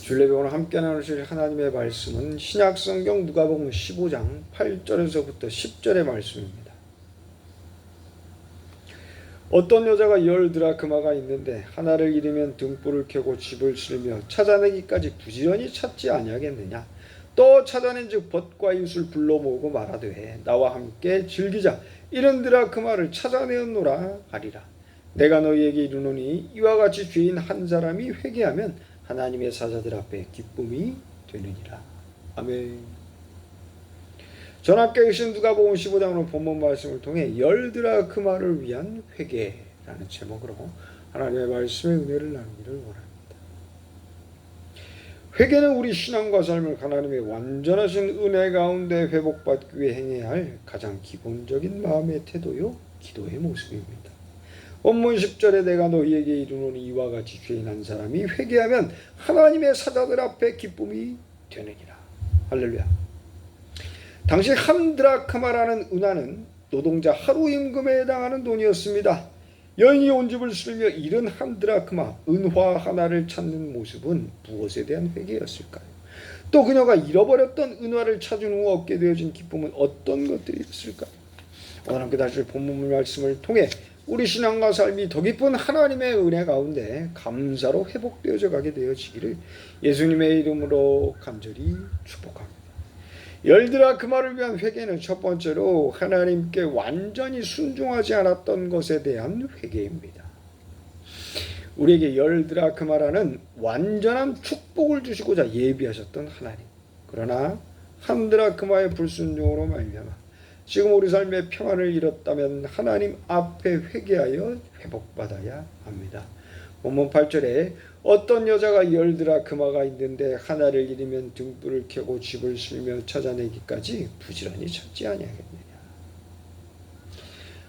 주일예배 오늘 함께 나누실 하나님의 말씀은 신약성경 누가복음 15장 8절에서부터 10절의 말씀입니다. 어떤 여자가 10드라크마가 있는데 하나를 잃으면 등불을 켜고 집을 쓸며 찾아내기까지 부지런히 찾지 아니하겠느냐. 또 찾아낸즉 벗과 이웃을 불러 모으고 말하되 나와 함께 즐기자. 70드라크마를 찾아내었노라 하리라. 내가 너희에게 이르노니 이와 같이 죄인 한 사람이 회개하면 하나님의 사자들 앞에 기쁨이 되느니라. 아멘. 전학교에 계신 누가복음 15장으로 본문 말씀을 통해 10드라크마를 위한 회개라는 제목으로 하나님의 말씀의 은혜를 나누기를 원합니다. 회개는 우리 신앙과 삶을 하나님의 완전하신 은혜 가운데 회복받기 위해 행해야 할 가장 기본적인 마음의 태도요 기도의 모습입니다. 본문 10절에 내가 너희에게 이르노니 이와 같이 죄인 한 사람이 회개하면 하나님의 사자들 앞에 기쁨이 되느니라. 할렐루야. 당시 한 드라크마라는 은화는 노동자 하루 임금에 해당하는 돈이었습니다. 여인이 온 집을 쓸며 잃은 한 드라크마 은화 하나를 찾는 모습은 무엇에 대한 회개였을까요? 또 그녀가 잃어버렸던 은화를 찾은 후 얻게 되어진 기쁨은 어떤 것들이었을까요? 오늘 함께 다시 본문 말씀을 통해 우리 신앙과 삶이 더 깊은 하나님의 은혜 가운데 감사로 회복되어져 가게 되어지기를 예수님의 이름으로 간절히 축복합니다. 10드라크마를 위한 회개는 첫 번째로 하나님께 완전히 순종하지 않았던 것에 대한 회개입니다. 우리에게 10드라크마라는 완전한 축복을 주시고자 예비하셨던 하나님. 그러나 한 드라크마의 불순종으로 말미암아 지금 우리 삶의 평안을 잃었다면 하나님 앞에 회개하여 회복받아야 합니다. 본문 8절에 어떤 여자가 10드라크마가 있는데 하나를 잃으면 등불을 켜고 집을 쓸며 찾아내기까지 부지런히 찾지 아니하겠느냐.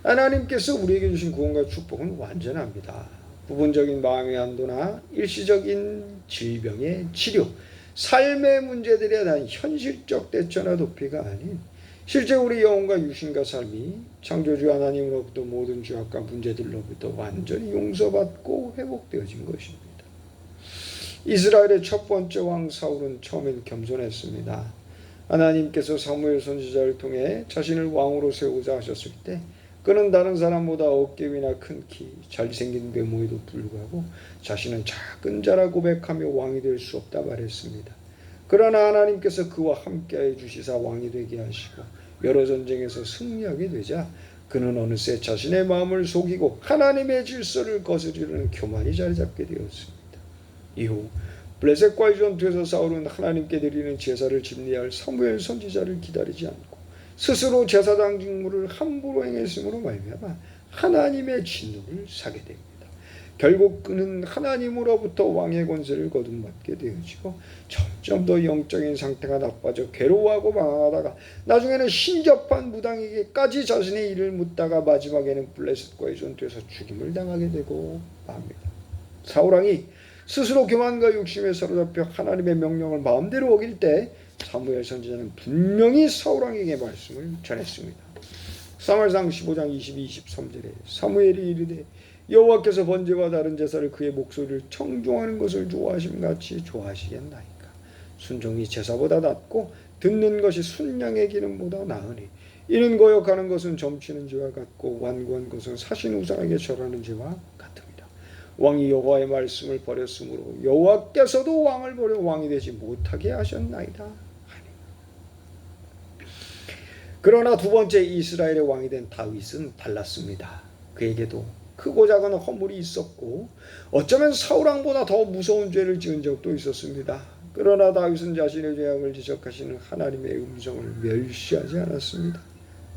하나님께서 우리에게 주신 구원과 축복은 완전합니다. 부분적인 마음의 안도나 일시적인 질병의 치료, 삶의 문제들에 대한 현실적 대처나 도피가 아닌 실제 우리 영혼과 육신과 삶이 창조주 하나님으로부터 모든 죄악과 문제들로부터 완전히 용서받고 회복되어진 것입니다. 이스라엘의 첫 번째 왕 사울은 처음엔 겸손했습니다. 하나님께서 사무엘 선지자를 통해 자신을 왕으로 세우자 하셨을 때 그는 다른 사람보다 어깨 위나 큰 키, 잘생긴 외모에도 불구하고 자신은 작은 자라 고백하며 왕이 될 수 없다 말했습니다. 그러나 하나님께서 그와 함께하여 주시사 왕이 되게 하시고 여러 전쟁에서 승리하게 되자 그는 어느새 자신의 마음을 속이고 하나님의 질서를 거스르는 교만이 자리 잡게 되었습니다. 이후 블레셋과의 전투에서 사울은 하나님께 드리는 제사를 집례할 사무엘 선지자를 기다리지 않고 스스로 제사장 직무를 함부로 행했으므로 말미암아 하나님의 진노를 사게 됩니다. 결국 그는 하나님으로부터 왕의 권세를 거듭받게 되어지고 점점 더 영적인 상태가 나빠져 괴로워하고 방황하다가 나중에는 신접한 무당에게까지 자신의 일을 묻다가 마지막에는 블레셋과의 전투에서 죽임을 당하게 되고 맙니다. 사울왕이 스스로 교만과 욕심에 사로잡혀 하나님의 명령을 마음대로 어길 때 사무엘 선지자는 분명히 사울왕에게 말씀을 전했습니다. 사무엘상 15장 22, 23절에 사무엘이 이르되 여호와께서 번제와 다른 제사를 그의 목소리를 청종하는 것을 좋아하심 같이 좋아하시겠나이까. 순종이 제사보다 낫고 듣는 것이 순양의 기름보다 나으니 이는 거역하는 것은 점치는 죄와 같고 완고한 것은 사신 우상에게 절하는 죄와 같습니다. 왕이 여호와의 말씀을 버렸으므로 여호와께서도 왕을 버려 왕이 되지 못하게 하셨나이다. 그러나 두 번째 이스라엘의 왕이 된 다윗은 달랐습니다. 그에게도 크고 작은 허물이 있었고 어쩌면 사울왕보다 더 무서운 죄를 지은 적도 있었습니다. 그러나 다윗은 자신의 죄악을 지적하시는 하나님의 음성을 멸시하지 않았습니다.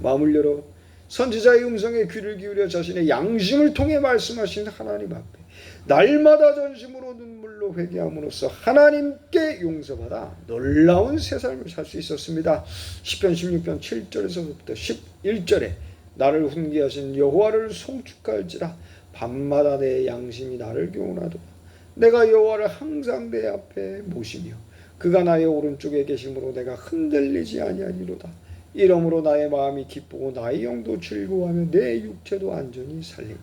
마음을 열어 선지자의 음성에 귀를 기울여 자신의 양심을 통해 말씀하신 하나님 앞에 날마다 전심으로 눈물로 회개함으로써 하나님께 용서받아 놀라운 새 삶을 살 수 있었습니다. 시편 16편 7절에서부터 11절에 나를 훈계하신 여호와를 송축할지라 밤마다 내 양심이 나를 교훈하도다. 내가 여호와를 항상 내 앞에 모시며 그가 나의 오른쪽에 계심으로 내가 흔들리지 아니하리로다. 이러므로 나의 마음이 기쁘고 나의 영도 즐거워하며 내 육체도 안전히 살리니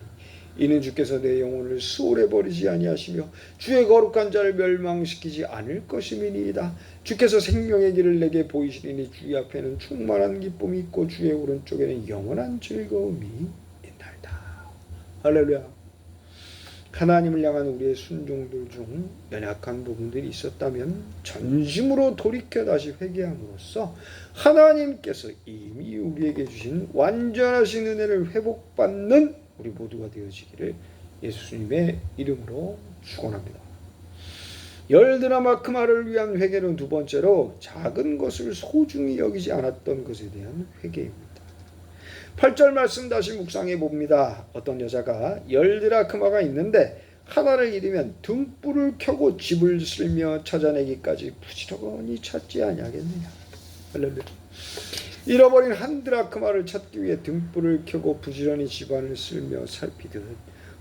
이는 주께서 내 영혼을 수월해 버리지 아니하시며 주의 거룩한 자를 멸망시키지 않을 것임이니이다. 주께서 생명의 길을 내게 보이시리니 주의 앞에는 충만한 기쁨이 있고 주의 오른쪽에는 영원한 즐거움이 있나이다. 할렐루야. 하나님을 향한 우리의 순종들 중 연약한 부분들이 있었다면 전심으로 돌이켜 다시 회개함으로써 하나님께서 이미 우리에게 주신 완전하신 은혜를 회복받는 우리 모두가 되어지기를 예수님의 이름으로 축원합니다. 열드라마크마를 위한 회개는 두 번째로 작은 것을 소중히 여기지 않았던 것에 대한 회개입니다. 8절 말씀 다시 묵상해 봅니다. 어떤 여자가 10드라크마가 있는데 하나를 잃으면 등불을 켜고 집을 쓸며 찾아내기까지 부지런히 찾지 아니하겠느냐. 할렐루야. 잃어버린 1드라크마를 찾기 위해 등불을 켜고 부지런히 집안을 쓸며 살피듯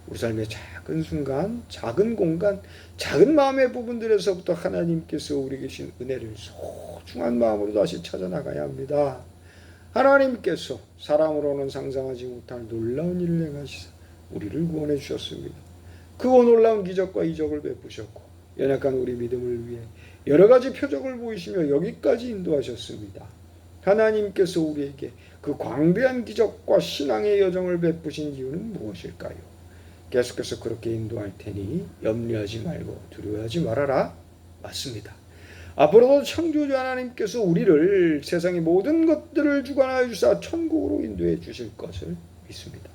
우리 삶의 작은 순간, 작은 공간, 작은 마음의 부분들에서부터 하나님께서 우리 계신 은혜를 소중한 마음으로 다시 찾아나가야 합니다. 하나님께서 사람으로는 상상하지 못할 놀라운 일을 행하시사 우리를 구원해 주셨습니다. 크고 놀라운 기적과 이적을 베푸셨고 연약한 우리 믿음을 위해 여러 가지 표적을 보이시며 여기까지 인도하셨습니다. 하나님께서 우리에게 그 광대한 기적과 신앙의 여정을 베푸신 이유는 무엇일까요? 계속해서 그렇게 인도할 테니 염려하지 말고 두려워하지 말아라. 맞습니다. 앞으로도 창조주 하나님께서 우리를 세상의 모든 것들을 주관하여 주사 천국으로 인도해 주실 것을 믿습니다.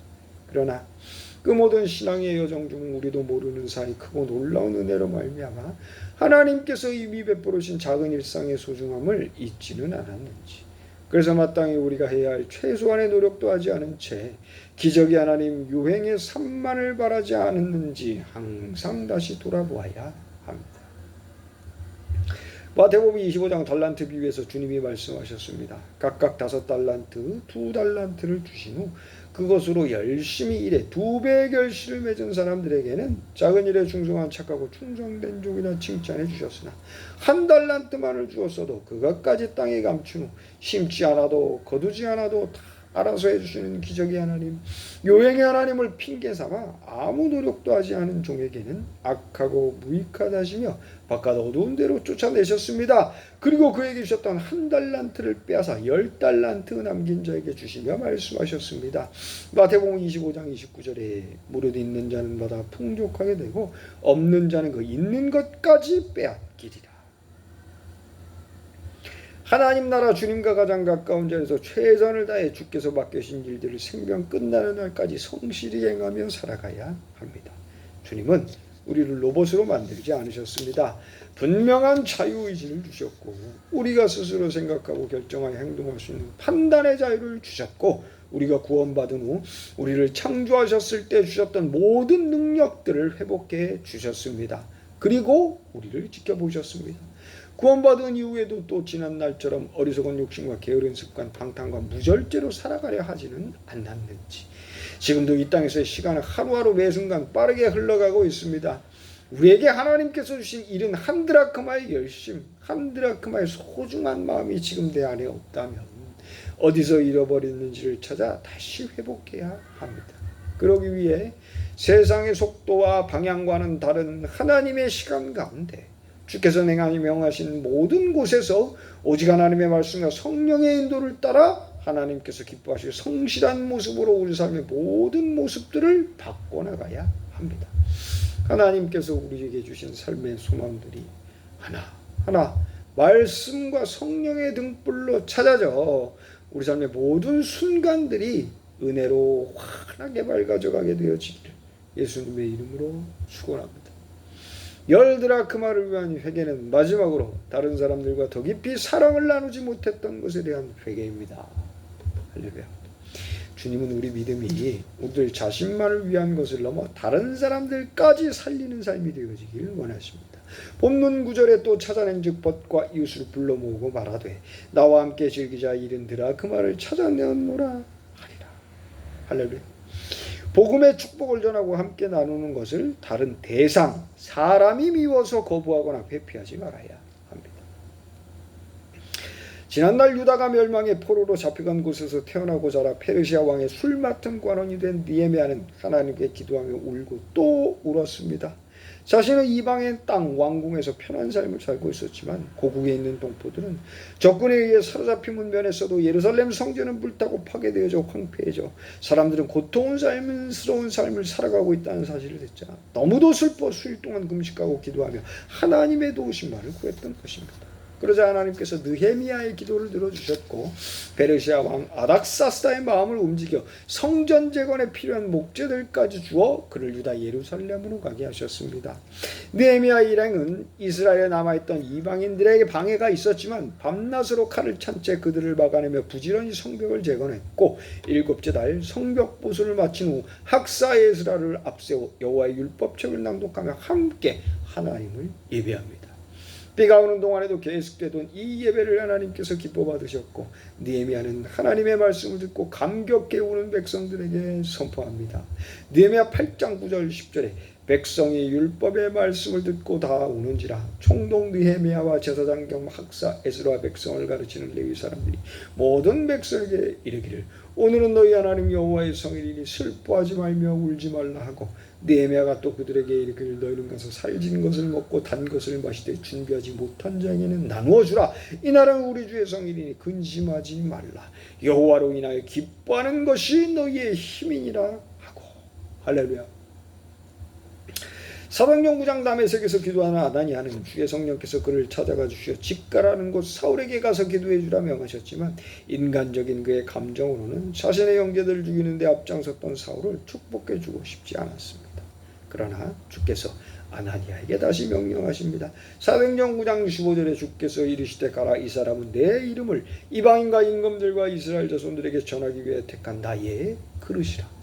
그러나 그 모든 신앙의 여정 중 우리도 모르는 사이 크고 놀라운 은혜로 말미암아 하나님께서 이미 베풀으신 작은 일상의 소중함을 잊지는 않았는지, 그래서 마땅히 우리가 해야 할 최소한의 노력도 하지 않은 채 기적이 하나님 유행의 산만을 바라지 않았는지 항상 다시 돌아보아야 합니다. 마태복음 25장 달란트 비유에서 주님이 말씀하셨습니다. 각각 5달란트, 2달란트를 주신 후 그것으로 열심히 일해 2배의 결실을 맺은 사람들에게는 작은 일에 충성한 착하고 충성된 종이라 칭찬해 주셨으나 1달란트만을 주었어도 그것까지 땅에 감춘 후 심지 않아도 거두지 않아도 다 알아서 해주시는 기적의 하나님, 요행의 하나님을 핑계삼아 아무 노력도 하지 않은 종에게는 악하고 무익하다시며 바깥 어두운 데로 쫓아내셨습니다. 그리고 그에게 주셨던 1달란트를 빼앗아 10달란트 남긴 자에게 주시며 말씀하셨습니다. 마태복음 25장 29절에 무릇 있는 자는 받아 풍족하게 되고 없는 자는 그 있는 것까지 빼앗기리라. 하나님 나라 주님과 가장 가까운 자리에서 최선을 다해 주께서 맡기신 일들을 생명 끝나는 날까지 성실히 행하며 살아가야 합니다. 주님은 우리를 로봇으로 만들지 않으셨습니다. 분명한 자유의지를 주셨고 우리가 스스로 생각하고 결정하여 행동할 수 있는 판단의 자유를 주셨고 우리가 구원받은 후 우리를 창조하셨을 때 주셨던 모든 능력들을 회복해 주셨습니다. 그리고 우리를 지켜보셨습니다. 구원받은 이후에도 또 지난 날처럼 어리석은 욕심과 게으른 습관, 방탕과 무절제로 살아가려 하지는 않았는지 지금도 이 땅에서의 시간은 하루하루 매 순간 빠르게 흘러가고 있습니다. 우리에게 하나님께서 주신 일은 1드라크마의 열심, 1드라크마의 소중한 마음이 지금 내 안에 없다면 어디서 잃어버렸는지를 찾아 다시 회복해야 합니다. 그러기 위해 세상의 속도와 방향과는 다른 하나님의 시간 가운데 주께서 명하신 모든 곳에서 오직 하나님의 말씀과 성령의 인도를 따라 하나님께서 기뻐하시고 성실한 모습으로 우리 삶의 모든 모습들을 바꿔나가야 합니다. 하나님께서 우리에게 주신 삶의 소망들이 하나하나 말씀과 성령의 등불로 찾아져 우리 삶의 모든 순간들이 은혜로 환하게 밝아져가게 되어지기를 예수님의 이름으로 축원합니다. 10드라크마를 위한 회개는 마지막으로 다른 사람들과 더 깊이 사랑을 나누지 못했던 것에 대한 회개입니다. 할렐루야. 주님은 우리 믿음이 우리들 자신만을 위한 것을 넘어 다른 사람들까지 살리는 삶이 되어지길 원하십니다. 본문 9절에 또 찾아낸 즉 벗과 이웃을 불러 모으고 말하되 나와 함께 즐기자 70드라크마를 찾아내었노라 하리라. 할렐루야. 복음의 축복을 전하고 함께 나누는 것을 다른 대상, 사람이 미워서 거부하거나 회피하지 말아야 합니다. 지난날 유다가 멸망의 포로로 잡혀간 곳에서 태어나고 자라 페르시아 왕의 술 맡은 관원이 된 느헤미야는 하나님께 기도하며 울고 또 울었습니다. 자신은 이방의 땅 왕궁에서 편한 삶을 살고 있었지만 고국에 있는 동포들은 적군에 의해 사로잡힘은 면했어도 예루살렘 성전은 불타고 파괴되어져 황폐해져 사람들은 고통스러운 삶을 살아가고 있다는 사실을 듣자 너무도 슬퍼 수일 동안 금식하고 기도하며 하나님의 도우심만을 구했던 것입니다. 그러자 하나님께서 느헤미야의 기도를 들어주셨고 페르시아 왕 아닥사스다의 마음을 움직여 성전 재건에 필요한 목재들까지 주어 그를 유다 예루살렘으로 가게 하셨습니다. 느헤미야 일행은 이스라엘에 남아있던 이방인들에게 방해가 있었지만 밤낮으로 칼을 찬 채 그들을 막아내며 부지런히 성벽을 재건했고 7째 달 성벽 보수를 마친 후 학사 에스라를 앞세워 여호와의 율법책을 낭독하며 함께 하나님을 예배합니다. 비가 오는 동안에도 계속되던 이 예배를 하나님께서 기뻐 받으셨고 느헤미야는 하나님의 말씀을 듣고 감격해 우는 백성들에게 선포합니다. 느헤미야 8장 9절 10절에 백성이 율법의 말씀을 듣고 다 우는지라 총독 느헤미야와 제사장 겸 학사 에스라 백성을 가르치는 레위 사람들이 모든 백성에게 이르기를 오늘은 너희 하나님 여호와의 성일이니 슬퍼하지 말며 울지 말라 하고 느헤미야가 또 그들에게 이르기를 너희는 가서 살진 것을 먹고 단 것을 마시되 준비하지 못한 자에게는 나누어 주라. 이날은 우리 주의 성일이니 근심하지 말라. 여호와로 인하여 기뻐하는 것이 너희의 힘이니라 하고. 할렐루야. 사도행전 9장 다메섹에서 기도하는 아나니아는 주의 성령께서 그를 찾아가 주시어 직가라는 곳 사울에게 가서 기도해 주라 명하셨지만 인간적인 그의 감정으로는 자신의 형제들을 죽이는 데 앞장섰던 사울을 축복해 주고 싶지 않았습니다. 그러나 주께서 아나니아에게 다시 명령하십니다. 사도행전 9장 15절에 주께서 이르시되 가라. 이 사람은 내 이름을 이방인과 임금들과 이스라엘 자손들에게 전하기 위해 택한 나의 그릇이라.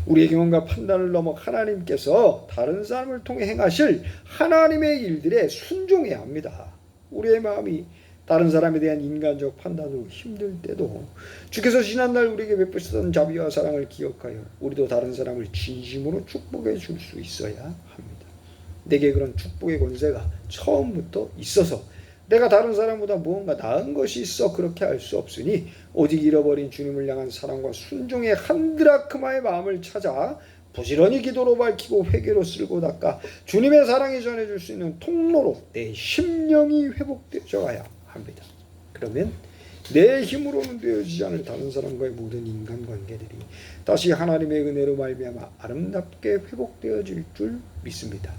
우리의 경험과 판단을 넘어 하나님께서 다른 사람을 통해 행하실 하나님의 일들에 순종해야 합니다. 우리의 마음이 다른 사람에 대한 인간적 판단으로 힘들 때도 주께서 지난날 우리에게 베푸셨던 자비와 사랑을 기억하여 우리도 다른 사람을 진심으로 축복해 줄 수 있어야 합니다. 내게 그런 축복의 권세가 처음부터 있어서 내가 다른 사람보다 무언가 나은 것이 있어 그렇게 할 수 없으니 오직 잃어버린 주님을 향한 사랑과 순종의 한 드라크마의 마음을 찾아 부지런히 기도로 밝히고 회개로 쓸고 닦아 주님의 사랑이 전해줄 수 있는 통로로 내 심령이 회복되어 가야 합니다. 그러면 내 힘으로는 되어지지 않을 다른 사람과의 모든 인간관계들이 다시 하나님의 은혜로 말미암아 아름답게 회복되어질 줄 믿습니다.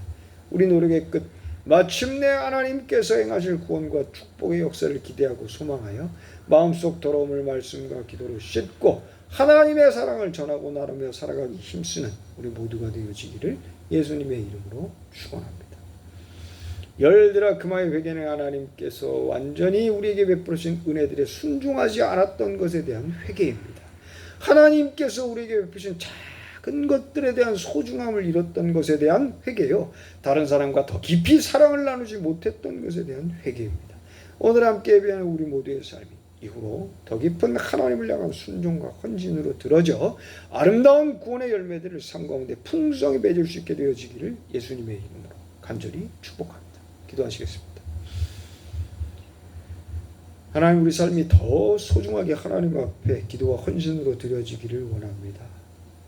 우리 노력의 끝 마침내 하나님께서 행하실 구원과 축복의 역사를 기대하고 소망하여 마음속 더러움을 말씀과 기도로 씻고 하나님의 사랑을 전하고 나누며 살아가기 힘쓰는 우리 모두가 되어지기를 예수님의 이름으로 축원합니다. 열드라크마의 회개는 하나님께서 완전히 우리에게 베푸신 은혜들에 순종하지 않았던 것에 대한 회개입니다. 하나님께서 우리에게 베푸신 작은 것들에 대한 소중함을 잃었던 것에 대한 회개요. 다른 사람과 더 깊이 사랑을 나누지 못했던 것에 대한 회개입니다. 오늘 함께 예배하는 우리 모두의 삶이 이후로 더 깊은 하나님을 향한 순종과 헌신으로 들어져 아름다운 구원의 열매들을 삶 가운데 풍성히 맺을 수 있게 되어지기를 예수님의 이름으로 간절히 축복합니다. 기도하시겠습니다. 하나님, 우리 삶이 더 소중하게 하나님 앞에 기도와 헌신으로 드려지기를 원합니다.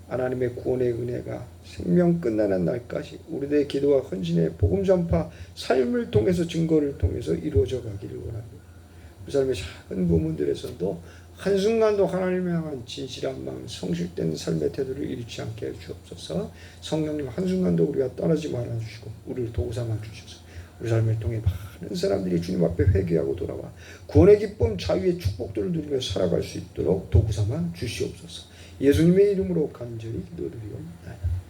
하나님의 구원의 은혜가 생명 끝나는 날까지 우리들의 기도와 헌신의 복음 전파 삶을 통해서 증거를 통해서 이루어져 가기를 원합니다. 우리 삶의 작은 부분들에서도 한순간도 하나님을 향한 진실한 마음, 성실된 삶의 태도를 잃지 않게 해주옵소서. 성령님, 한순간도 우리가 떠나지 말아주시고 우리를 도우삼아 주셔서 우리 삶을 통해 많은 사람들이 주님 앞에 회개하고 돌아와 구원의 기쁨, 자유의 축복들을 누리며 살아갈 수 있도록 도구삼아 주시옵소서. 예수님의 이름으로 간절히 기도드리옵나이다.